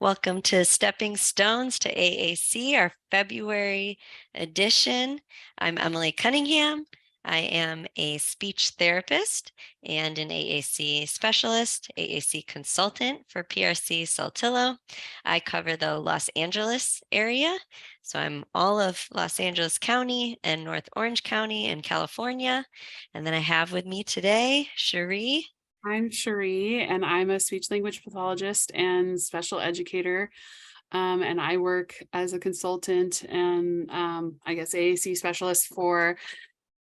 Welcome to Stepping Stones to AAC, our February edition. I'm Emily Cunningham. I am a speech therapist and an AAC specialist, AAC consultant for PRC-Saltillo. I cover the Los Angeles area, so I'm all of Los Angeles County and North Orange County in California. And then I have with me today, Cherie. I'm Cherie, and I'm a speech language pathologist and special educator. And I work as a consultant and I guess AAC specialist for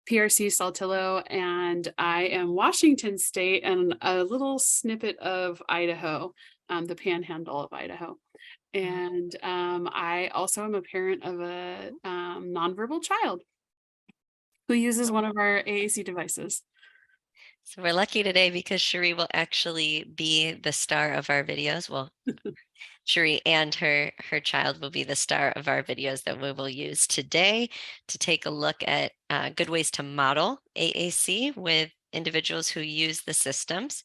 PRC-Saltillo, and I am Washington State and a little snippet of Idaho, the panhandle of Idaho. And I also am a parent of a nonverbal child who uses one of our AAC devices. So we're lucky today because Cherie will actually be the star of our videos. Well, Cherie and her child will be the star of our videos that we will use today to take a look at good ways to model AAC with individuals who use the systems.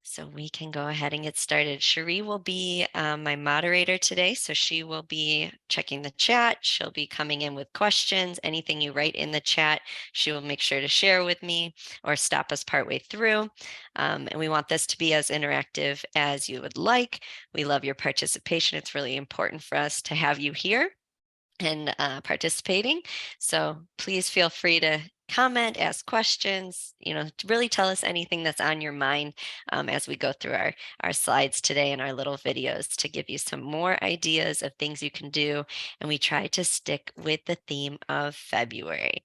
So we can go ahead and get started. Cherie will be my moderator today. So she will be checking the chat. She'll be coming in with questions. Anything you write in the chat, she will make sure to share with me or stop us partway through. And we want this to be as interactive as you would like. We love your participation. It's really important for us to have you here and participating. So please feel free to comment, ask questions, really tell us anything that's on your mind as we go through our slides today and our little videos to give you some more ideas of things you can do. And we try to stick with the theme of February.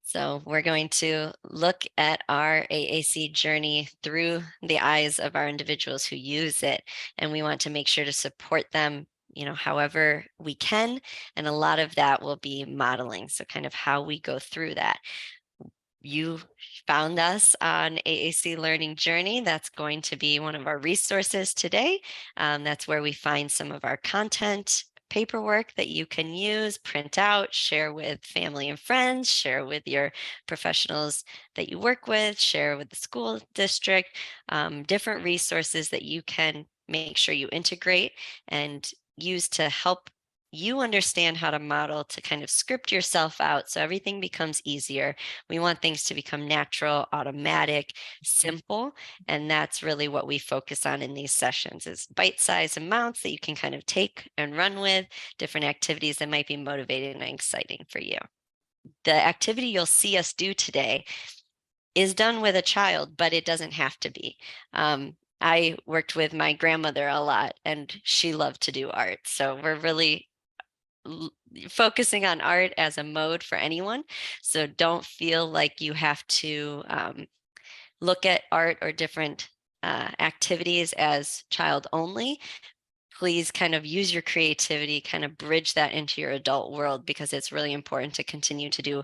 So we're going to look at our AAC journey through the eyes of our individuals who use it. And we want to make sure to support them however we can. And a lot of that will be modeling. So kind of how we go through that. You found us on AAC Learning Journey. That's going to be one of our resources today. That's where we find some of our content, paperwork that you can use, print out, share with family and friends, share with your professionals that you work with, share with the school district, different resources that you can make sure you integrate and use to help you understand how to model, to kind of script yourself out so everything becomes easier. We want things to become natural, automatic, simple, and that's really what we focus on in these sessions is bite-sized amounts that you can kind of take and run with, different activities that might be motivating and exciting for you. The activity you'll see us do today is done with a child, but it doesn't have to be. I worked with my grandmother a lot and she loved to do art. So we're really focusing on art as a mode for anyone. So don't feel like you have to look at art or different activities as child only. Please kind of use your creativity, kind of bridge that into your adult world because it's really important to continue to do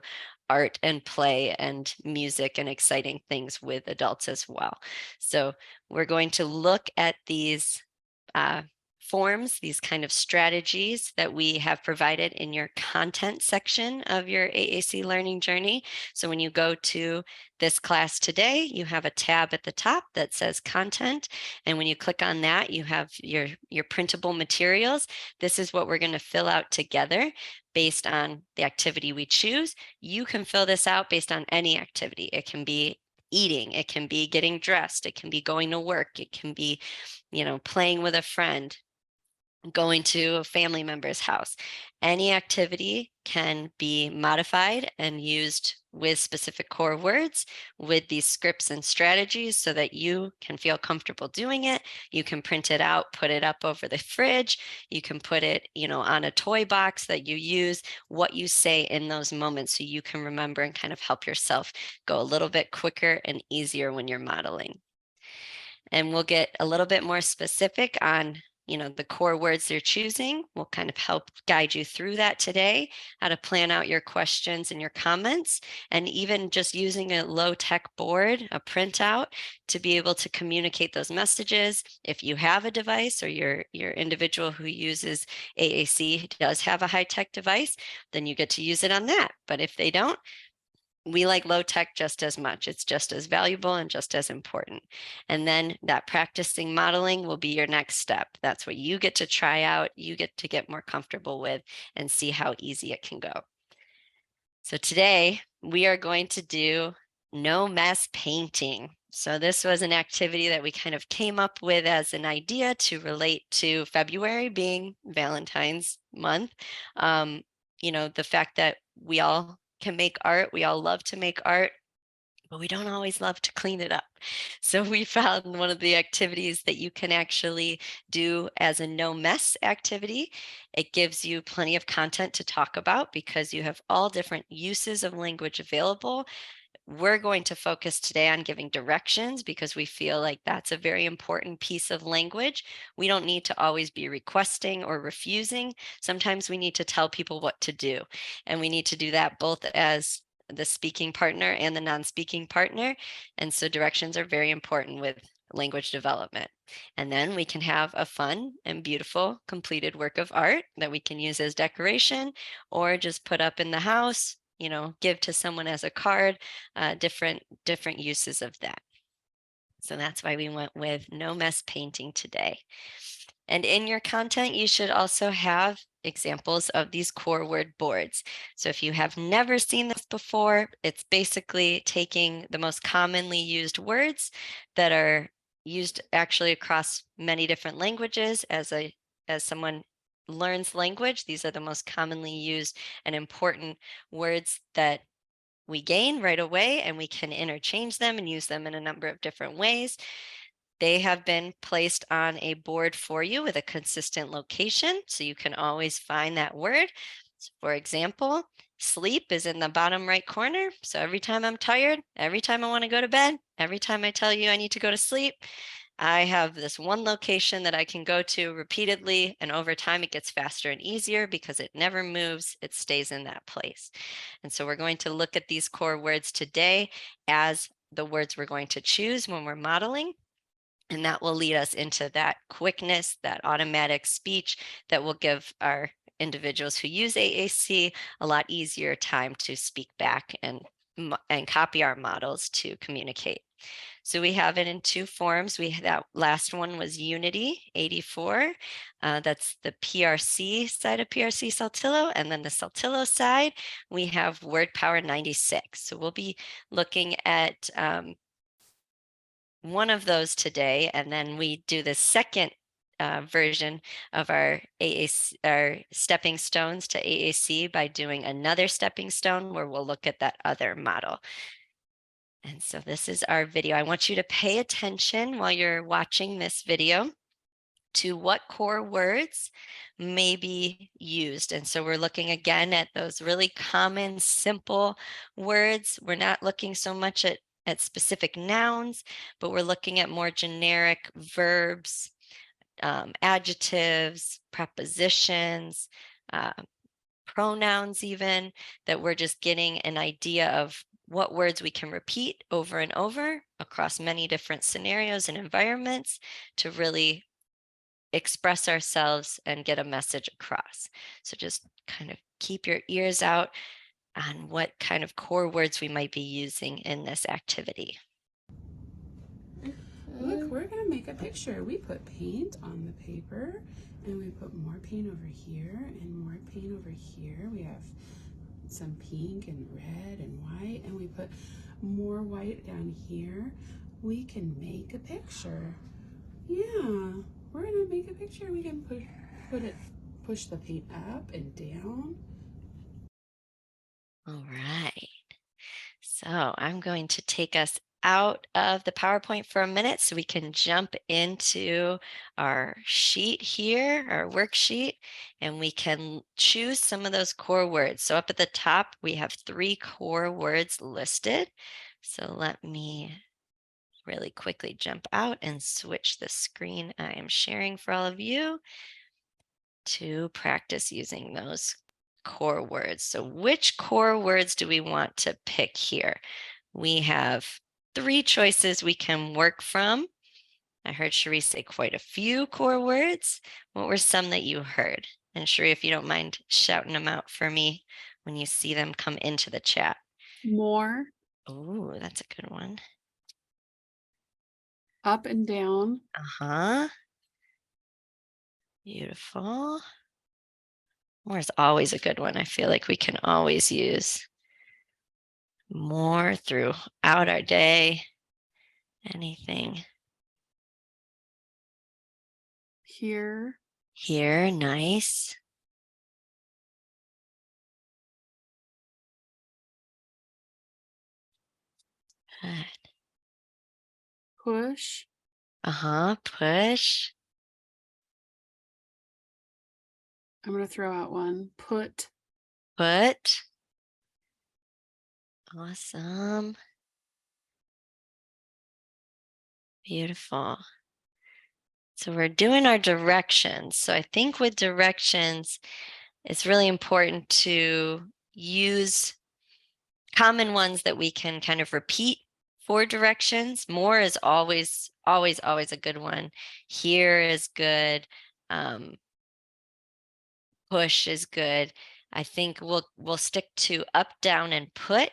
art and play and music and exciting things with adults as well. So we're going to look at these forms, these kind of strategies that we have provided in your content section of your AAC learning journey. So when you go to this class today, you have a tab at the top that says content. And when you click on that, you have your printable materials. This is what we're going to fill out together based on the activity we choose. You can fill this out based on any activity. It can be eating, it can be getting dressed, it can be going to work, it can be, playing with a friend, going to a family member's house. Any activity can be modified and used with specific core words with these scripts and strategies so that you can feel comfortable doing it. You can print it out, put it up over the fridge. You can put it, on a toy box that you use, what you say in those moments so you can remember and kind of help yourself go a little bit quicker and easier when you're modeling. And we'll get a little bit more specific on the core words they're choosing. We'll kind of help guide you through that today, how to plan out your questions and your comments, and even just using a low-tech board, a printout, to be able to communicate those messages. If you have a device or your individual who uses AAC does have a high-tech device, then you get to use it on that. But if they don't, We like low tech just as much. It's just as valuable and just as important. And then that practicing modeling will be your next step. That's what you get to try out, you get to get more comfortable with and see how easy it can go. So today we are going to do no mess painting. So this was an activity that we kind of came up with as an idea to relate to February being Valentine's month. The fact that we all can make art, we all love to make art, but we don't always love to clean it up. So we found one of the activities that you can actually do as a no mess activity. It gives you plenty of content to talk about because you have all different uses of language available. We're going to focus today on giving directions because we feel like that's a very important piece of language. We don't need to always be requesting or refusing. Sometimes we need to tell people what to do, and we need to do that both as the speaking partner and the non-speaking partner. And so directions are very important with language development. And then we can have a fun and beautiful completed work of art that we can use as decoration or just put up in the house, give to someone as a card, different uses of that. So that's why we went with no mess painting today. And in your content, you should also have examples of these core word boards. So if you have never seen this before, it's basically taking the most commonly used words that are used actually across many different languages. As someone learns language, these are the most commonly used and important words that we gain right away, and we can interchange them and use them in a number of different ways. They have been placed on a board for you with a consistent location, so you can always find that word. So for example, sleep is in the bottom right corner. So every time I'm tired, every time I want to go to bed, every time I tell you I need to go to sleep, I have this one location that I can go to repeatedly, and over time it gets faster and easier because it never moves, it stays in that place. And so we're going to look at these core words today as the words we're going to choose when we're modeling. And that will lead us into that quickness, that automatic speech that will give our individuals who use AAC a lot easier time to speak back and copy our models to communicate. So we have it in two forms. That last one was Unity 84. That's the PRC side of PRC-Saltillo. And then the Saltillo side, we have Word Power 96. So we'll be looking at one of those today, and then we do the second version of our AAC, our stepping stones to AAC by doing another stepping stone where we'll look at that other model. And so this is our video. I want you to pay attention while you're watching this video to what core words may be used. And so we're looking again at those really common, simple words. We're not looking so much at specific nouns, but we're looking at more generic verbs, adjectives, prepositions, pronouns even, that we're just getting an idea of what words we can repeat over and over across many different scenarios and environments to really express ourselves and get a message across. So just kind of keep your ears out on what kind of core words we might be using in this activity. Look, we're gonna make a picture. We put paint on the paper and we put more paint over here and more paint over here. We have some pink and red and white, and we put more white down here. We can make a picture. Yeah, we're gonna make a picture. We can push the paint up and down. All right. So I'm going to take us out of the PowerPoint for a minute so we can jump into our sheet here, our worksheet, and we can choose some of those core words. So up at the top, we have 3 core words listed. So let me really quickly jump out and switch the screen I am sharing for all of you to practice using those core words. So which core words do we want to pick here? We have 3 choices we can work from. I heard Cherie say quite a few core words. What were some that you heard? And Cherie, if you don't mind shouting them out for me when you see them come into the chat. more, Oh, that's a good one. up and down, Uh-huh. Beautiful. More is always a good one. I feel like we can always use more throughout our day. Anything. here, Here, nice. Good. push, Uh-huh, push, I'm going to throw out one, put, put. Awesome. Beautiful. So we're doing our directions. So I think with directions, it's really important to use common ones that we can kind of repeat for directions. More is always, always, always a good one. Here is good. Push is good. I think we'll stick to up, down, and put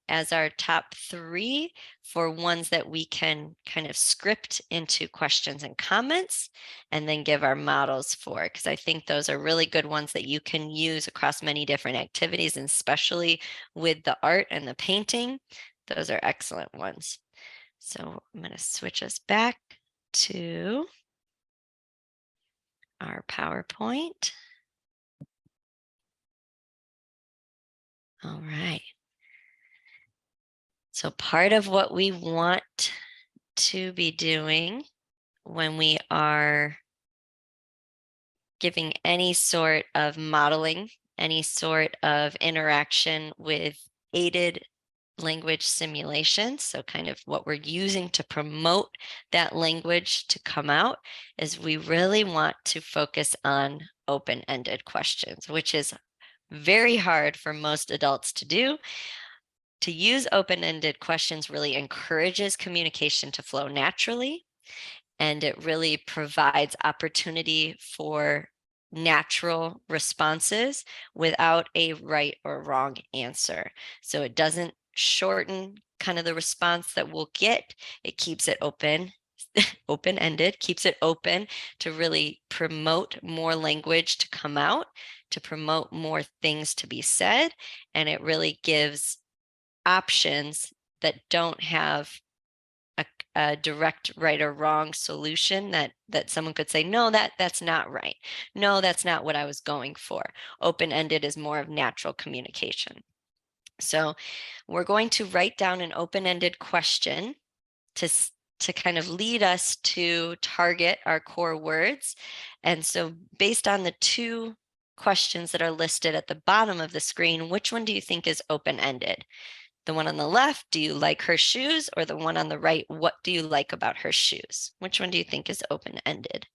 as our top 3 for ones that we can kind of script into questions and comments and then give our models for, because I think those are really good ones that you can use across many different activities, and especially with the art and the painting. Those are excellent ones. So I'm going to switch us back to our PowerPoint. All right. So part of what we want to be doing when we are giving any sort of modeling, any sort of interaction with aided language simulation, so kind of what we're using to promote that language to come out, is we really want to focus on open-ended questions, which is very hard for most adults to do. To use open-ended questions really encourages communication to flow naturally, and it really provides opportunity for natural responses without a right or wrong answer. So it doesn't shorten kind of the response that we'll get. It keeps it open, open-ended, keeps it open to really promote more language to come out, to promote more things to be said, and it really gives options that don't have a direct right or wrong solution that someone could say, no, that's not right. No, that's not what I was going for. Open-ended is more of natural communication. So we're going to write down an open-ended question to kind of lead us to target our core words. And so based on the 2 questions that are listed at the bottom of the screen, which one do you think is open-ended? The one on the left, do you like her shoes? Or the one on the right, what do you like about her shoes? Which one do you think is open-ended?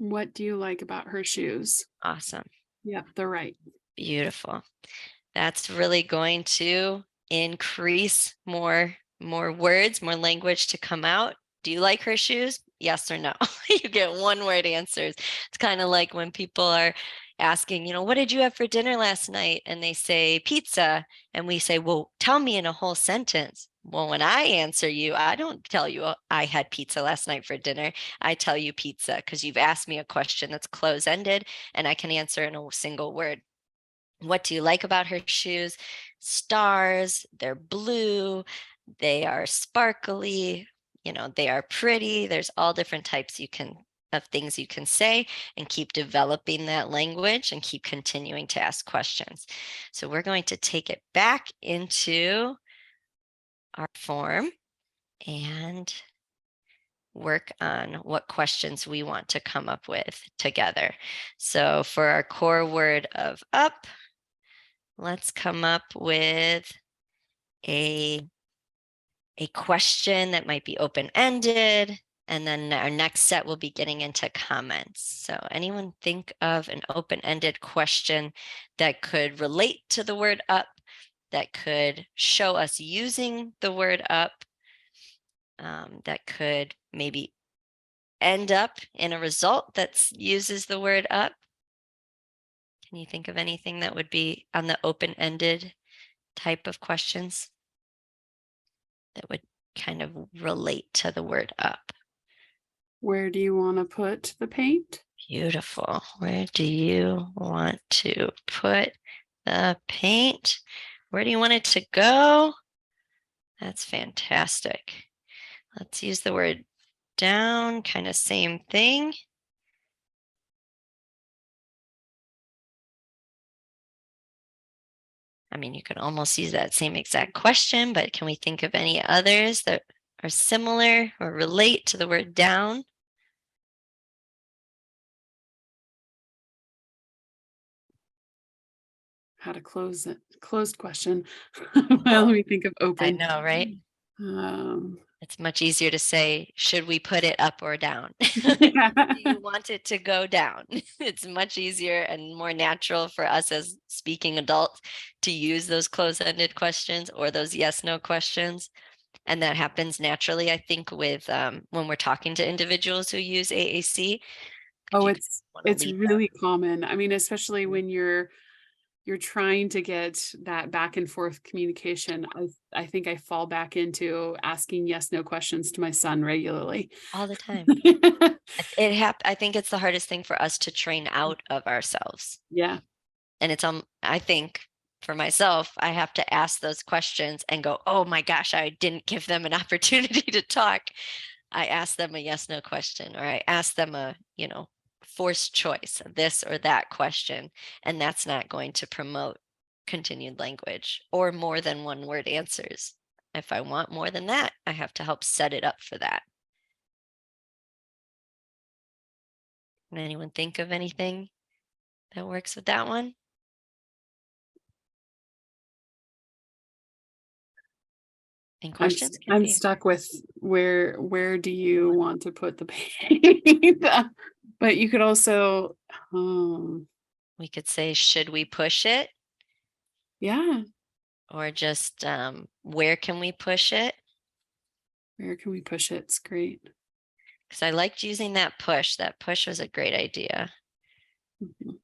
what do you like about her shoes? Awesome. Yep, they're right. Beautiful. That's really going to increase more words, more language to come out. Do you like her shoes? Yes or no? You get 1-word answers. It's kind of like when people are asking, what did you have for dinner last night? And they say pizza. And we say, well, tell me in a whole sentence. Well, when I answer you, I don't tell you I had pizza last night for dinner. I tell you pizza because you've asked me a question that's close-ended and I can answer in a single word. What do you like about her shoes? Stars, they're blue, they are sparkly, they are pretty. There's all different types of things you can say, and keep developing that language and keep continuing to ask questions. So we're going to take it back into our form and work on what questions we want to come up with together. So for our core word of up, let's come up with a question that might be open-ended, and then our next set will be getting into comments. So anyone think of an open-ended question that could relate to the word up, that could show us using the word up, that could maybe end up in a result that uses the word up? Can you think of anything that would be on the open-ended type of questions that would kind of relate to the word up? Where do you want to put the paint? Beautiful. Where do you want to put the paint? Where do you want it to go? That's fantastic. Let's use the word down, kind of same thing. I mean, you could almost use that same exact question, but can we think of any others that are similar or relate to the word down? How to close it? Closed question. Well, let me think of I open. know, right? Um, It's much easier to say, should we put it up or down? yeah. Do you want it to go down? It's much easier and more natural for us as speaking adults to use those close-ended questions or those yes/no questions. And that happens naturally, I think, with when we're talking to individuals who use AAC. Oh, You want to it's lead really common. I mean, especially them. when you're trying to get that back and forth communication. I think I fall back into asking yes, no questions to my son regularly. All the time. I think it's the hardest thing for us to train out of ourselves. Yeah. And it's I think for myself, I have to ask those questions and go, oh my gosh, I didn't give them an opportunity to talk. I asked them a yes no question, or I asked them a, forced choice, this or that question. And that's not going to promote continued language or more than one word answers. If I want more than that, I have to help set it up for that. Can anyone think of anything that works with that one? And questions can I'm be, stuck with where do you want to put the paint? But you could also, we could say, should we push it? yeah, Or just where can we push it? where can we push it? It's great. Because I liked using that push. That push was a great idea. Mhm.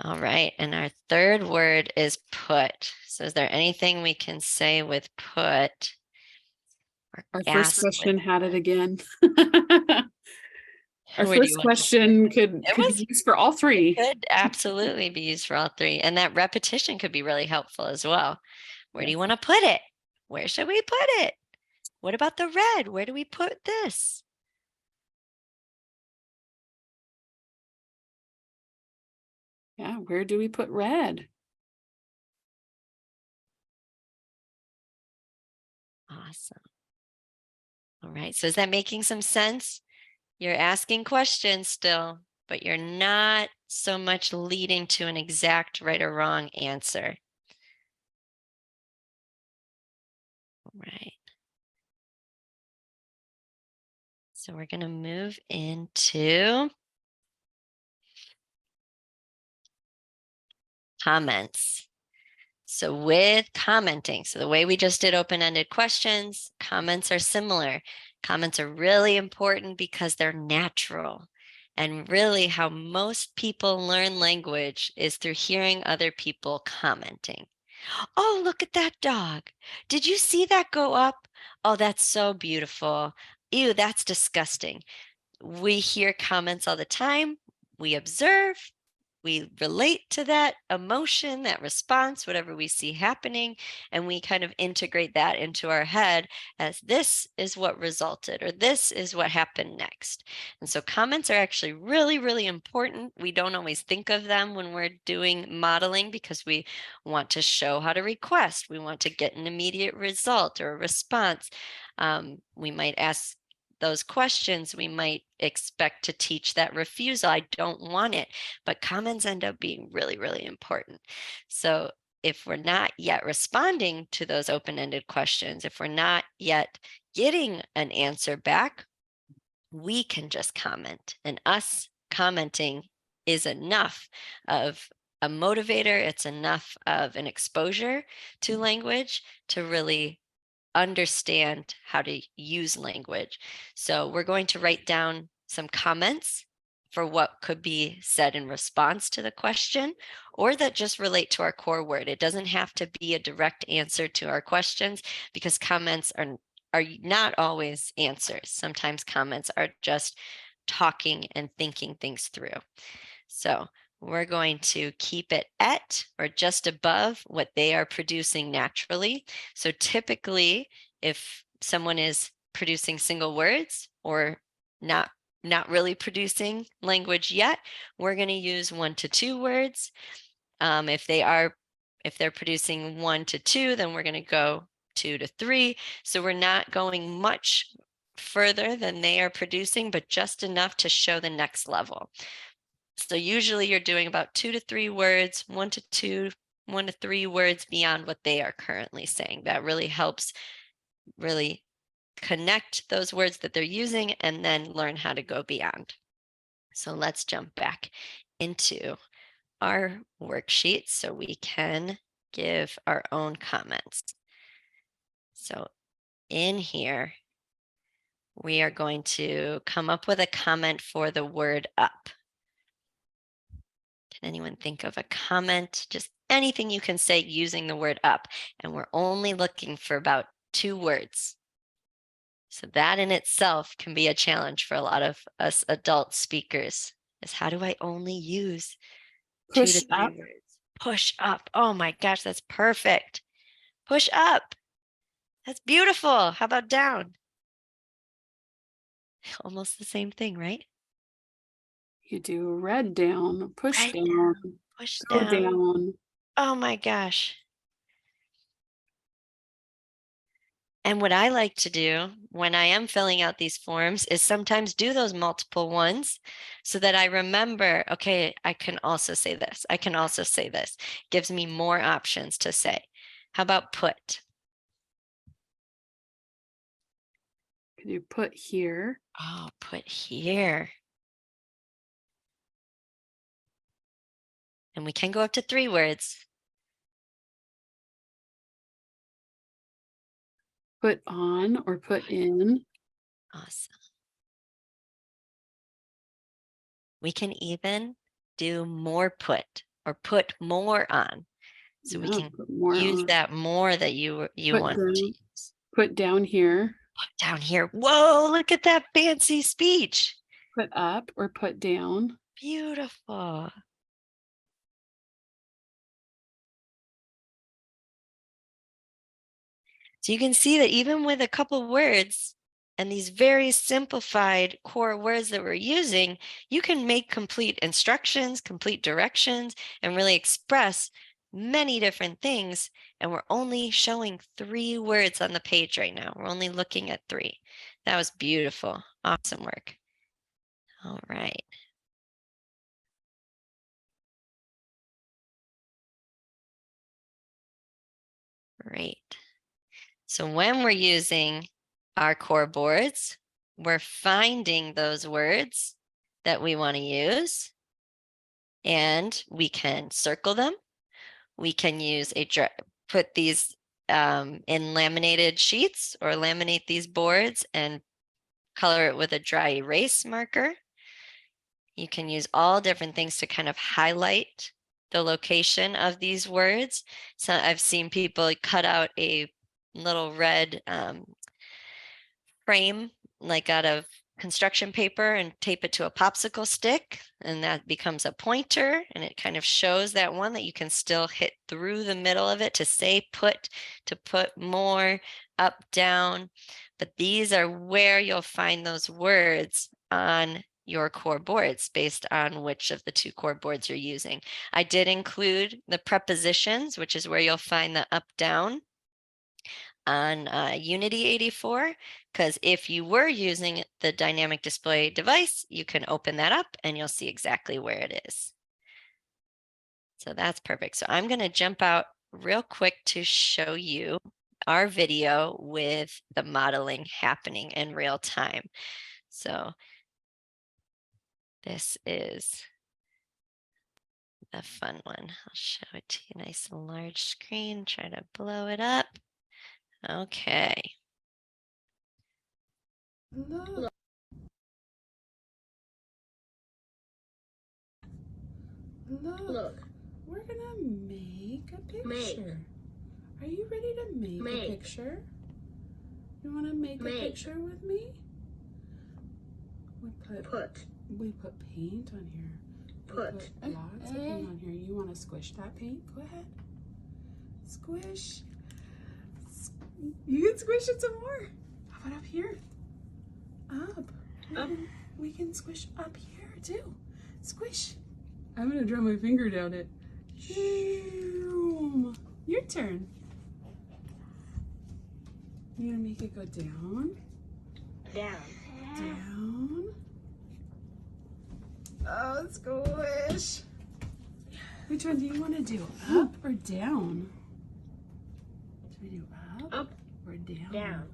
All right. And our third word is put. So is there anything we can say with put or Our first ask with question had it put? again. Our Where do you first want to put it? question It could was be used for all three. could absolutely be used for all three. And that repetition could be really helpful as well. Where do Yes. you want to put it? Where should we put it? What about the red? Where do we put this? Yeah, where do we put red? Awesome. All right. So is that making some sense? You're asking questions still, but you're not so much leading to an exact right or wrong answer. Right. So we're going to move into comments. So with commenting, so the way we just did open-ended questions, comments are similar. Comments are really important because they're natural. And really how most people learn language is through hearing other people commenting. Oh, look at that dog. Did you see that go up? Oh, that's so beautiful. Ew, that's disgusting. We hear comments all the time. We observe, we relate to that emotion, that response, whatever we see happening, and we kind of integrate that into our head as this is what resulted or this is what happened next. And so comments are actually really, really important. We don't always think of them when we're doing modeling because we want to show how to request. We want to get an immediate result or a response. We might ask those questions, we might expect to teach that refusal. I don't want it. But comments end up being really, really important. So if we're not yet responding to those open-ended questions, if we're not yet getting an answer back, we can just comment. And us commenting is enough of a motivator. It's enough of an exposure to language to really understand how to use language. So we're going to write down some comments for what could be said in response to the question, or that just relate to our core word. It doesn't have to be a direct answer to our questions, because comments are not always answers. Sometimes comments are just talking and thinking things through. So we're going to keep it at or just above what they are producing naturally. So typically, if someone is producing single words or not really producing language yet, we're going to use 1 to 2 words. If they're producing 1 to 2, then we're going to go 2 to 3. So we're not going much further than they are producing, but just enough to show the next level. So usually you're doing about 2 to 3 words, 1 to 3 words beyond what they are currently saying. That really helps really connect those words that they're using and then learn how to go beyond. So let's jump back into our worksheet so we can give our own comments. So in here, we are going to come up with a comment for the word up. Can anyone think of a comment? Just anything you can say using the word up. And we're only looking for about 2 words. So that in itself can be a challenge for a lot of us adult speakers, is how do I only use 2 to Push 3 up. words? Push up. Oh my gosh, that's perfect. Push up. That's beautiful. How about down? Almost the same thing, right? You do red down, push Right down, down. Push go down. down. Oh my gosh. And what I like to do when I am filling out these forms is sometimes do those multiple ones so that I remember, okay, I can also say this. I can also say this. Gives me more options to say. How about put? Can you put here? Oh, put here. And we can go up to 3 words. Put on or put in? Awesome. We can even do more put or put more on. So we Yeah, can put more use on. that more that you want to use. Put down here. Put down here. Whoa, look at that fancy speech. Put up or put down. Beautiful. So you can see that even with a couple words and these very simplified core words that we're using, you can make complete instructions, complete directions, and really express many different things. And we're only showing 3 words on the page right now. We're only looking at 3. That was beautiful. Awesome work. All right. Great. So when we're using our core boards, we're finding those words that we want to use, and we can circle them. We can use put these in laminated sheets or laminate these boards and color it with a dry erase marker. You can use all different things to kind of highlight the location of these words. So I've seen people cut out a little red frame like out of construction paper and tape it to a popsicle stick, and that becomes a pointer, and it kind of shows that one that you can still hit through the middle of it to say put, to put more, up, down. But these are where you'll find those words on your core boards based on which of the 2 core boards you're using. I did include the prepositions, which is where you'll find the up, down on Unity 84, because if you were using the dynamic display device, you can open that up and you'll see exactly where it is. So that's perfect. So I'm going to jump out real quick to show you our video with the modeling happening in real time. So this is the fun one. I'll show it to you nice and large screen, try to blow it up. Okay. Look. Look. We're gonna make a picture. Are you ready to make a picture? You want to make a picture with me? We put paint on here. We put lots of paint on here. You want to squish that paint? Go ahead. Squish. You can squish it some more. How about up here? Up. We can squish up here too. Squish. I'm gonna draw my finger down it. Your turn. You're gonna make it go down. Down. Oh, squish. Which one do you want to do? Up or down? Should we do up? Or down?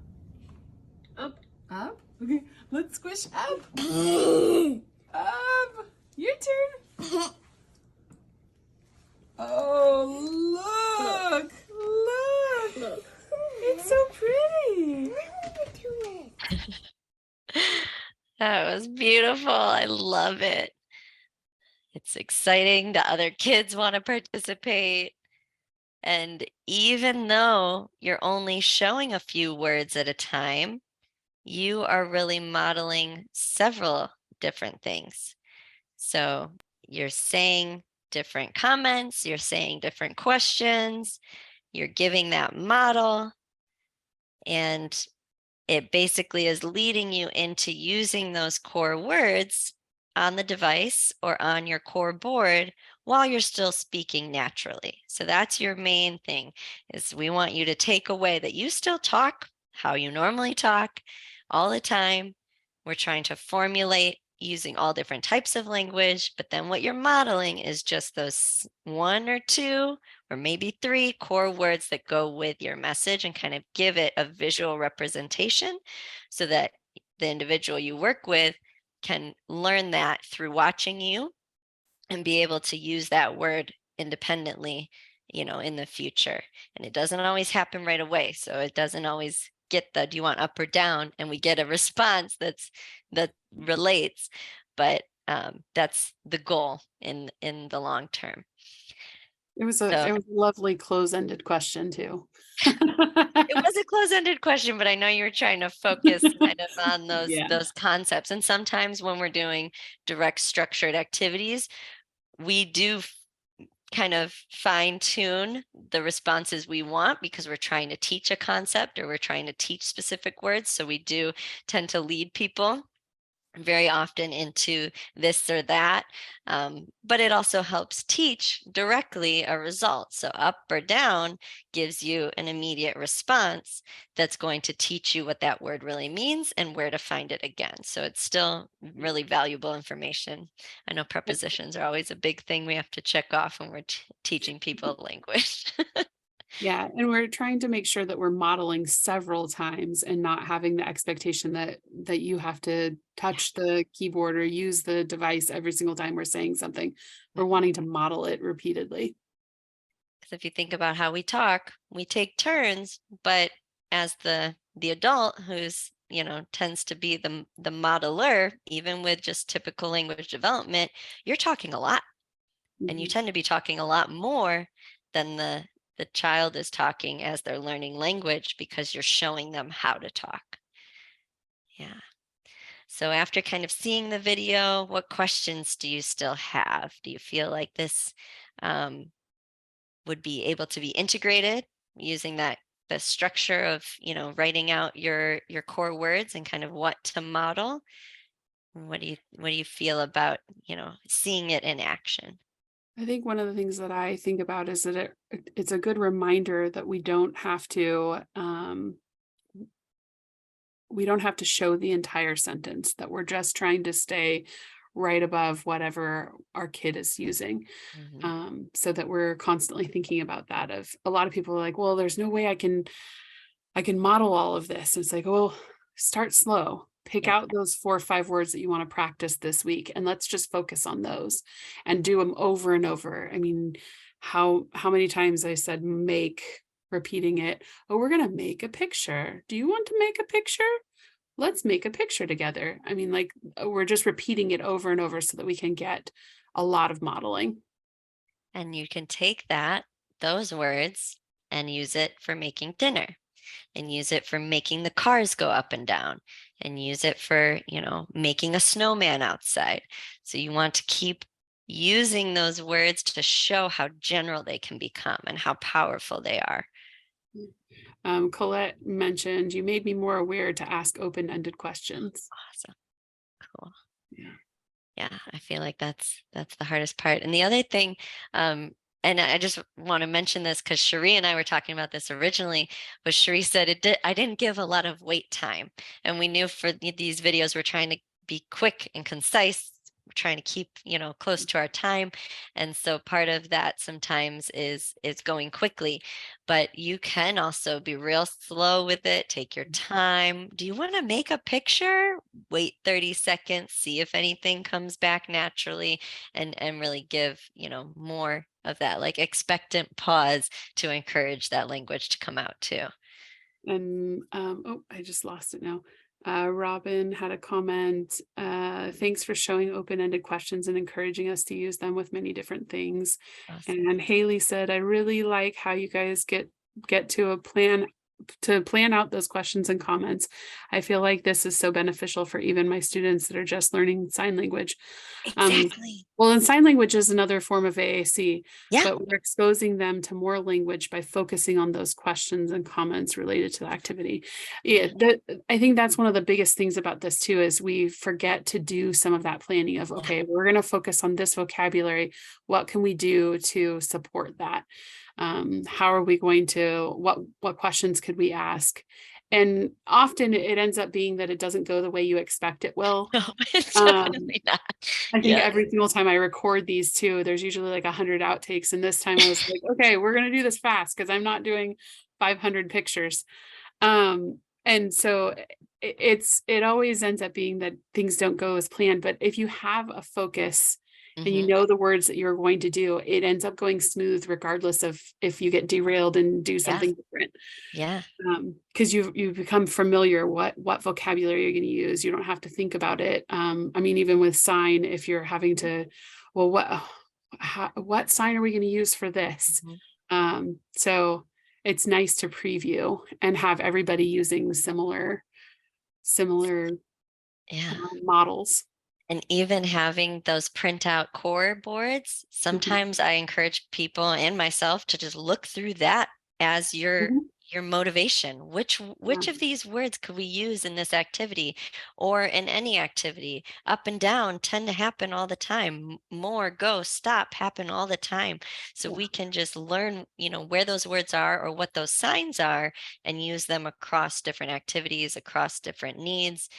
Up? Okay, let's squish up. Up. Your turn. Oh, look. It's so pretty. That was beautiful. I love it. It's exciting. The other kids want to participate. And even though you're only showing a few words at a time, you are really modeling several different things. So you're saying different comments, you're saying different questions, you're giving that model, and it basically is leading you into using those core words on the device or on your core board while you're still speaking naturally. So that's your main thing, is we want you to take away that you still talk how you normally talk all the time. We're trying to formulate using all different types of language, but then what you're modeling is just those one or two or maybe three core words that go with your message and kind of give it a visual representation so that the individual you work with can learn that through watching you and be able to use that word independently, in the future. And it doesn't always happen right away. So it doesn't always get the, do you want up or down? And we get a response that relates, but that's the goal in the long term. It was a lovely close-ended question too. It was a close-ended question, but I know you were trying to focus kind of on those concepts. And sometimes when we're doing direct structured activities, we do kind of fine tune the responses we want because we're trying to teach a concept or we're trying to teach specific words. So we do tend to lead people very often into this or that, but it also helps teach directly a result. So up or down gives you an immediate response that's going to teach you what that word really means and where to find it again. So it's still really valuable information. I know prepositions are always a big thing we have to check off when we're teaching people language. Yeah, and we're trying to make sure that we're modeling several times and not having the expectation that you have to touch the keyboard or use the device every single time we're saying something. We're wanting to model it repeatedly. Because if you think about how we talk, we take turns, but as the adult who's tends to be the modeler, even with just typical language development, you're talking a lot, and you tend to be talking a lot more than the child is talking as they're learning language because you're showing them how to talk. Yeah. So after kind of seeing the video, what questions do you still have? Do you feel like this would be able to be integrated using the structure of writing out your core words and kind of what to model? What do you feel about seeing it in action? I think one of the things that I think about is that it's a good reminder that we don't have to show the entire sentence, that we're just trying to stay right above whatever our kid is using. So that we're constantly thinking about that. Of a lot of people are like, well, there's no way I can model all of this. And it's like, well, start slow. Pick out those 4 or 5 words that you want to practice this week, and let's just focus on those and do them over and over. I mean, how many times I said make repeating it. Oh, we're going to make a picture. Do you want to make a picture? Let's make a picture together. I mean, like, we're just repeating it over and over so that we can get a lot of modeling. And you can take those words, and use it for making dinner, and use it for making the cars go up and down, and use it for, making a snowman outside. So you want to keep using those words to show how general they can become and how powerful they are. Colette mentioned, you made me more aware to ask open-ended questions. Awesome. Cool. Yeah. Yeah, I feel like that's the hardest part. And the other thing, and I just want to mention this because Cherie and I were talking about this originally, but Cherie said I didn't give a lot of wait time. And we knew for these videos, we're trying to be quick and concise. We're trying to keep, close to our time. And so part of that sometimes is going quickly, but you can also be real slow with it. Take your time. Do you want to make a picture? Wait 30 seconds, see if anything comes back naturally, and really give, more of that like expectant pause to encourage that language to come out too. And oh, I just lost it now. Robin had a comment. Thanks for showing open-ended questions and encouraging us to use them with many different things. Awesome. And Haley said, I really like how you guys get to plan out those questions and comments. I feel like this is so beneficial for even my students that are just learning sign language. Exactly. Well, and sign language is another form of AAC, Yeah. but we're exposing them to more language by focusing on those questions and comments related to the activity. Yeah, I think that's one of the biggest things about this too, is we forget to do some of that planning of, Yeah. okay, we're going to focus on this vocabulary. What can we do to support that? How are we going to, what questions could we ask? And often it ends up being that it doesn't go the way you expect it will. No, it's Um, definitely not. I think Yeah. every single time I record these too, there's usually like 100 outtakes. And this time I was like, okay, we're going to do this fast because I'm not doing 500 pictures. And so it always ends up being that things don't go as planned. But if you have a focus and you Hmm. know the words that you're going to do, it ends up going smooth regardless of if you get derailed and do Yeah. something different. Yeah. Because you become familiar what vocabulary you're going to use. You don't have to think about it. I mean, even with sign, if you're having to, well, what sign are we going to use for this? Mhm. So it's nice to preview and have everybody using similar Yeah. models. And even having those printout core boards, Mhm, sometimes I encourage people and myself to just look through that as mhm, your motivation. yeah, Which of these words could we use in this activity or in any activity? Up and down tend to happen all the time. More, go, stop happen all the time. So yeah. we can just learn, where those words are or what those signs are, and use them across different activities, across different needs.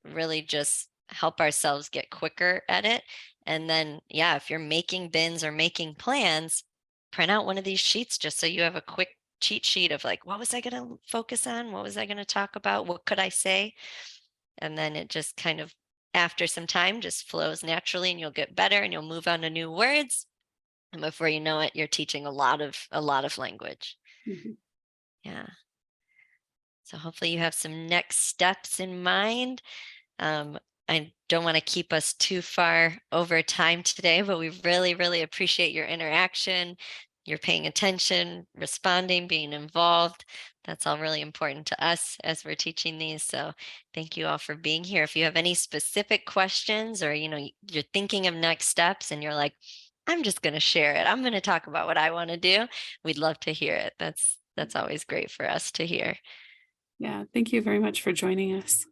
Really just help ourselves get quicker at it. And then, yeah, if you're making bins or making plans, print out one of these sheets just so you have a quick cheat sheet of like, what was I going to focus on? What was I going to talk about? What could I say? And then it just kind of, after some time, just flows naturally, and you'll get better and you'll move on to new words. And before you know it, you're teaching a lot of language. Mhm. Yeah. So hopefully you have some next steps in mind. Um, I don't want to keep us too far over time today, but we really, really appreciate your interaction, your paying attention, responding, being involved. That's all really important to us as we're teaching these. So thank you all for being here. If you have any specific questions, or you're thinking of next steps and you're like, I'm just going to share it, I'm going to talk about what I want to do, we'd love to hear it. That's always great for us to hear. Yeah, thank you very much for joining us.